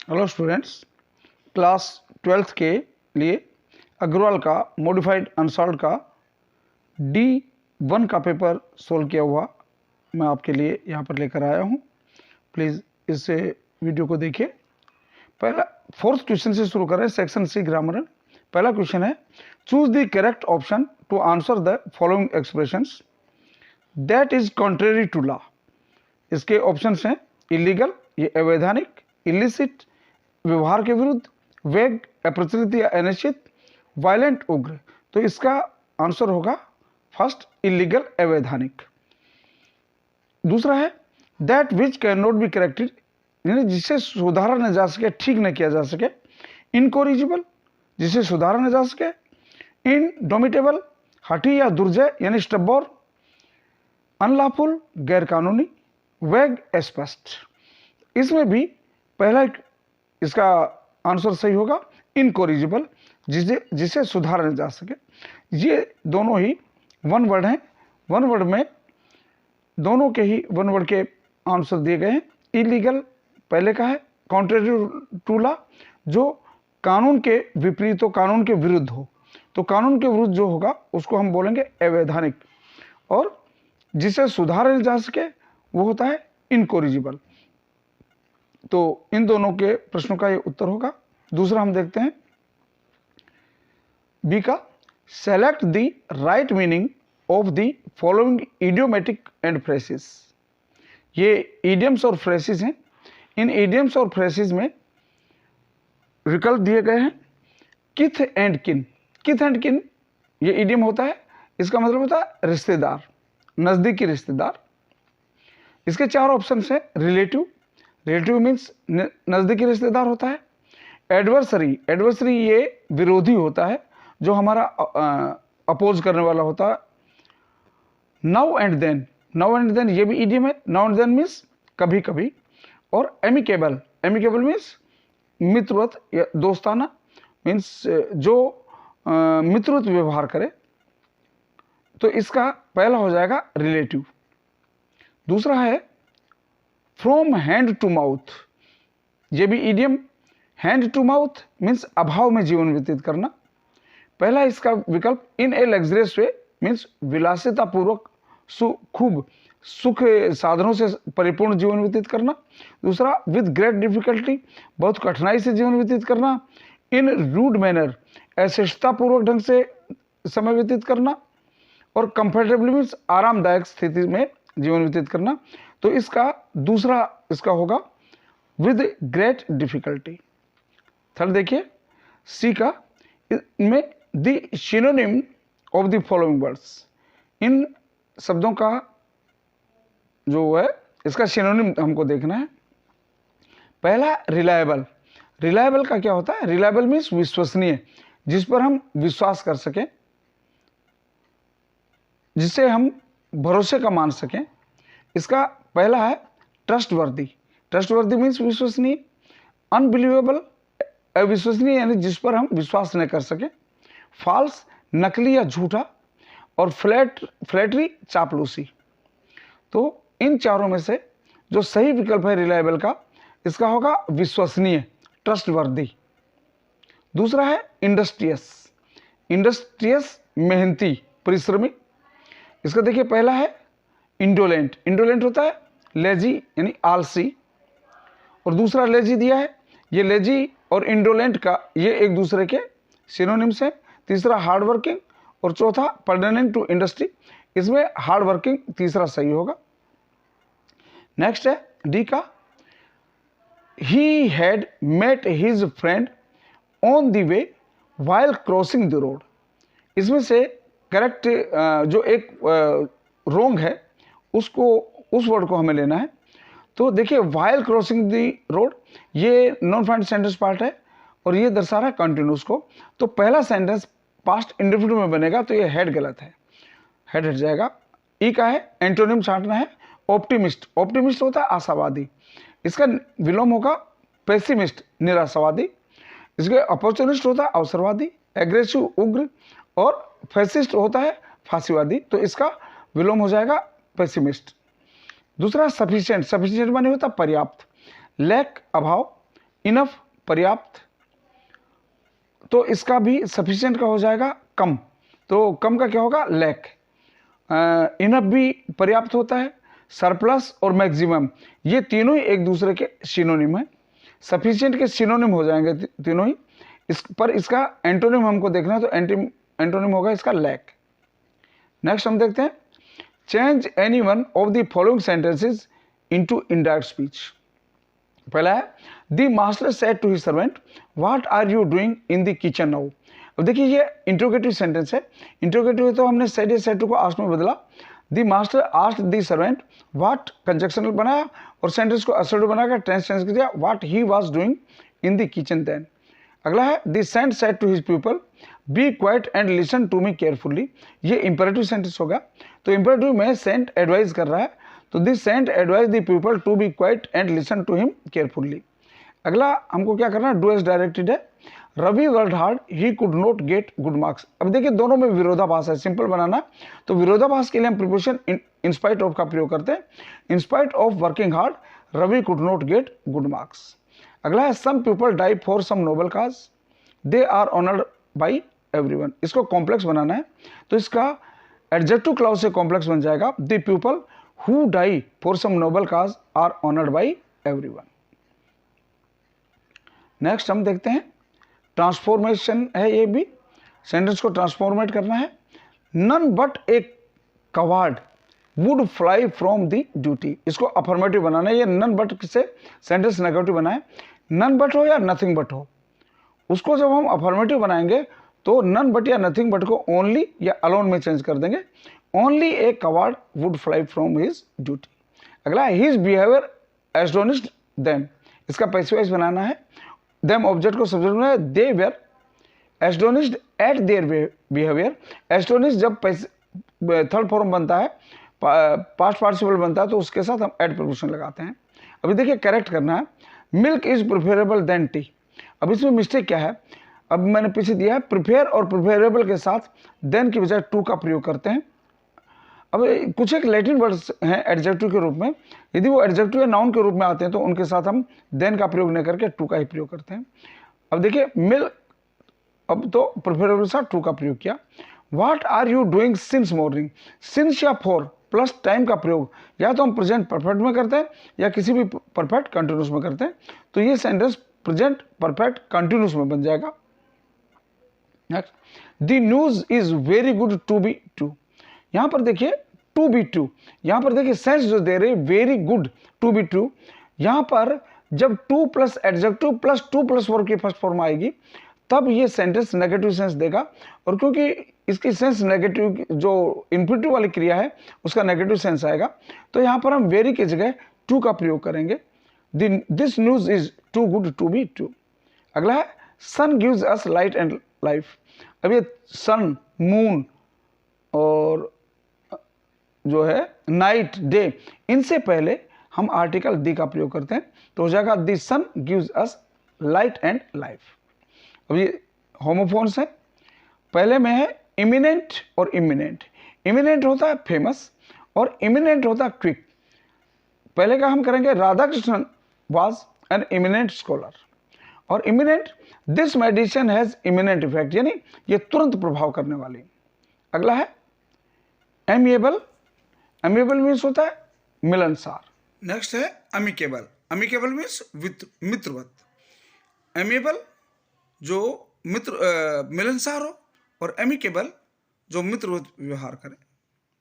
Hello students, class 12th के लिए अग्रवाल का मॉडिफाइड अनसॉल्व्ड का D1 का पेपर सोल्व किया हुआ मैं आपके लिए यहाँ पर लेकर आया हूँ। प्लीज़ इस वीडियो को देखिए। पहला 4th क्वेश्चन से शुरू करें, सेक्शन सी ग्रामर। पहला क्वेश्चन है, choose the correct option to answer the following expressions that is contrary to law. इसके ऑप्शंस हैं इलीगल, ये अवैधानिक, इलिसिट, व्यवहार के विरुद्ध, वेग, अप्रचलित या अनिश्चित, वायलेंट, उग्र। तो इसका आंसर होगा फर्स्ट, इलीगल, अवैधानिक। दूसरा है that which can not be corrected, यानी जिसे सुधारा न जा सके, ठीक न किया जा सके। इनकोरिजिबल, जिसे सुधारा न जा सके। इनडोमिटेबल, हठी या दुर्जय यानी स्टबोर। अनलॉफुल, गैरकानूनी। वेग, स्पष्ट। इसमें भी पहला इसका आंसर सही होगा इनकोरिजिबल, जिसे सुधारा न जा सके। ये दोनों ही वन वर्ड हैं। वन वर्ड में दोनों के ही वन वर्ड के आंसर दिए गए हैं। इलीगल पहले का है, कॉन्ट्रेरी टू लॉ, जो कानून के विपरीत हो, कानून के विरुद्ध हो। तो कानून के विरुद्ध जो होगा उसको हम बोलेंगे अवैधानिक, और जिसे सुधारा न जा सके वो होता है इनकोरिजिबल। तो इन दोनों के प्रश्नों का ये उत्तर होगा। दूसरा हम देखते हैं बी का, select the right meaning of the following idiomatic and phrases. ये इडियम्स और फ्रेसेस हैं। इन इडियम्स और फ्रेसेस में विकल्प दिए गए हैं किथ एंड किन। किथ एंड किन ये इडियम होता है, इसका मतलब होता है रिश्तेदार, नजदीकी रिश्तेदार। इसके चार ऑप्शन हैं। रिलेटिव, रिलेटिव मीन्स नजदीकी रिश्तेदार होता है। एडवर्सरी, एडवर्सरी ये विरोधी होता है, जो हमारा अपोज करने वाला होता है। Now and then, now and then ये भी इडियम है। नाउ एंड देन मीन्स कभी कभी। और एमिकेबल, एमिकेबल मीन्स मित्रवत या दोस्ताना, मीन्स जो मित्रवत व्यवहार करे। तो इसका पहला हो जाएगा रिलेटिव। दूसरा है फ्रॉम हैंड टू माउथ, ये भी idiom. Hand to mouth means अभाव में जीवन व्यतीत करना। पहला इसका विकल्प इन ए लग्जरियस वे मीन्स विलासिता पूर्वक, खूब सुख साधनों से परिपूर्ण जीवन व्यतीत करना। दूसरा विद ग्रेट डिफिकल्टी, बहुत कठिनाई से जीवन व्यतीत करना। इन रूड मैनर, अशिष्टता पूर्वक ढंग से समय व्यतीत करना। और कंफर्टेबली मीन्स आरामदायक स्थिति में जीवन व्यतीत करना। तो इसका दूसरा इसका होगा विद ग्रेट डिफिकल्टी। थर्ड देखिए सी का, इनमें the synonym of the following words, इन शब्दों का जो है इसका सिनोनिम हमको देखना है। पहला रिलायबल, रिलायबल का क्या होता है? रिलायबल मीन्स विश्वसनीय, जिस पर हम विश्वास कर सकें, जिसे हम भरोसे का मान सकें। इसका पहला है ट्रस्टवर्दी, ट्रस्टवर्दी मीन्स विश्वसनीय। अनबिलीवेबल, अविश्वसनीय यानी जिस पर हम विश्वास न कर सके। फॉल्स, नकली या झूठा। और फ्लैटरी, चापलूसी। तो इन चारों में से जो सही विकल्प है रिलायबल का, इसका होगा विश्वसनीय, ट्रस्टवर्दी। दूसरा है इंडस्ट्रियस, इंडस्ट्रियस मेहनती, परिश्रमी। इसका देखिए पहला है इंडोलेंट, इंडोलेंट होता है लेजी यानी आलसी। और दूसरा लेजी दिया है, ये लेजी और इंडोलेंट का ये एक दूसरे के सिनोनिम्स हैं। तीसरा हार्ड वर्किंग, और चौथा पर्टेनिंग टू इंडस्ट्री। इसमें हार्ड वर्किंग तीसरा सही होगा। नेक्स्ट है डी का, he had met his friend on the way while crossing the road. इसमें से करेक्ट जो एक रोंग है उसको, उस वर्ड को हमें लेना है। तो देखिए व्हाइल क्रॉसिंग द रोड ये नॉन फाइनल सेंटेंस पार्ट है, और ये दर्शा रहा है कंटिन्यूस को। तो पहला सेंटेंस पास्ट इंडेफिनिट में बनेगा, तो ये हेड गलत है, हेड हट जाएगा। ई का है एंटोनिम छांटना है। ऑप्टिमिस्ट, ऑप्टिमिस्ट होता है आशावादी, इसका विलोम होगा पेसिमिस्ट, निराशावादी। इसके अपॉर्चुनिस्ट होता है अवसरवादी। एग्रेसिव, उग्र। और फैसिस्ट होता है फांसीवादी, तो इसका विलोम हो जाएगा पेसिमिस्ट। दूसरा सफिशिएंट, सफिशिएंट माने होता पर्याप्त। लैक, अभाव। इनफ पर्याप्त, तो इसका भी सफिशिएंट का हो जाएगा कम, तो कम का क्या होगा लैक। इनफ भी पर्याप्त होता है, सरप्लस और मैक्सिमम ये तीनों ही एक दूसरे के सिनोनिम है। सफिशिएंट के सिनोनिम हो जाएंगे तीनों ही, इस पर इसका एंटोनिम हमको देखना है, तो एंटोनिम होगा इसका लैक। नेक्स्ट हम देखते हैं, change any one of the following sentences into indirect speech. पहला है, the master said to his servant what are you doing in the kitchen now. अब देखिए ये इंट्रोगेटिव सेंटेंस है, इंट्रोगेटिव है तो हमने सेड या सेड टू को आस्क्ड में बदला। The master asked the servant what conjunctional बनाया और सेंटेंस को असर्टिव बनाकर टेंस टेंस किया, what he was doing in the kitchen then. अगला है, the saint said to his people be quiet and listen to me carefully. ये imperative sentence होगा, तो इंपेरेटिव में सेंट एडवाइज कर रहा है, तो this saint advise the people to be quiet and listen to him carefully. अगला हमको क्या करना है, डू एज डायरेक्टेड है। Ravi worked hard, he could not get good marks. अब देखिए दोनों में विरोधाभास है, सिंपल बनाना, तो विरोधाभास के लिए हम प्रीपोजिशन इन स्पाइट ऑफ का प्रयोग करते हैं। In spite of working hard Ravi could not get good marks. अगला है, some people die for some noble cause, they are honoured by everyone. इसको कॉम्प्लेक्स बनाना है, तो इसका एडजेक्टिव क्लाउज से कॉम्प्लेक्स बन जाएगा, the people who die for some noble cause are honoured by everyone. Next हम देखते हैं, ट्रांसफॉर्मेशन है, ये भी सेंटेंस को ट्रांसफॉर्मेट करना है। None but a coward would fly from the duty, इसको अफर्मेटिव बनाना है। ये नन बट से सेंटेंस नेगेटिव बनाए, नन बट हो या नथिंग बट हो, उसको जब हम अफर्मेटिव बनाएंगे तो नन बट या नथिंग बट को ओनली या अलोन में चेंज कर देंगे। Only A coward would fly from his duty. अगला, हिज बिहेवियर एस्टोनिश्ड देम, इसका पैसिव वॉइस बनाना है। देम ऑब्जेक्ट को सब्जेक्ट बनाना है, they were astonished eight their behaviour. Astonished जब थर्ड फॉर्म बनता है, पास्ट पार्टिसिपल बनता है, तो उसके साथ हम एड प्रपोजिशन लगाते हैं। अभी देखिए करेक्ट करना है, milk is preferable than tea. अब इसमें मिस्टेक क्या है, अब मैंने पीछे दिया है प्रिफेयर और प्रिफरेबल के साथ देन की बजाय टू का प्रयोग करते हैं। अब कुछ एक लैटिन वर्ड्स हैं एडजेक्टिव के रूप में, यदि वो एडजेक्टिव या नाउन के रूप में आते हैं तो उनके साथ हम देन का प्रयोग नहीं करके टू का ही प्रयोग करते हैं। अब देखिए मिल्क, अब तो प्रिफरेबल के साथ टू का प्रयोग किया। What are you doing since morning, since या फॉर प्लस टाइम का प्रयोग या तो हम प्रेजेंट परफेक्ट में करते हैं या किसी भी परफेक्ट कंटिन्यूस में करते हैं, तो ये सेंटेंस प्रेजेंट परफेक्ट कंटिन्यूस में बन जाएगा। Next, the news is very good to be true. यहां पर देखिए टू बी ट्रू, यहां पर देखिए सेंस जो दे रहे very good to be true, यहां पर जब too plus adjective plus to plus verb की फर्स्ट फॉर्म आएगी तब ये सेंटेंस नेगेटिव सेंस देगा, और क्योंकि इसकी सेंस नेगेटिव, जो इन्फिनिटिव वाली क्रिया है उसका नेगेटिव सेंस आएगा, तो यहां पर हम वेरी की जगह टू का प्रयोग करेंगे। This news is too good to be true. अगला है, sun gives us light and life. अब ये सन, मून और जो है नाइट, डे, इनसे पहले हम आर्टिकल दी का प्रयोग करते हैं, तो हो जाएगा the sun gives us light and life. अब ये होमोफोन्स है, पहले में है इमिनेंट और इमिनेंट। इमिनेंट होता है फेमस और इमिनेंट होता है क्विक। पहले का हम करेंगे, Radhakrishnan was an eminent scholar, और eminent, this medicine has eminent effect, यानी ये तुरंत प्रभाव करने वाली। अगला है एमिएबल। एमिएबल मीन्स होता है मिलनसार। नेक्स्ट है अमिकेबल। अमिकेबल मीन्स मित्रवत। एमिएबल जो मिलनसार हो, और एमिकेबल जो मित्रवत व्यवहार करे।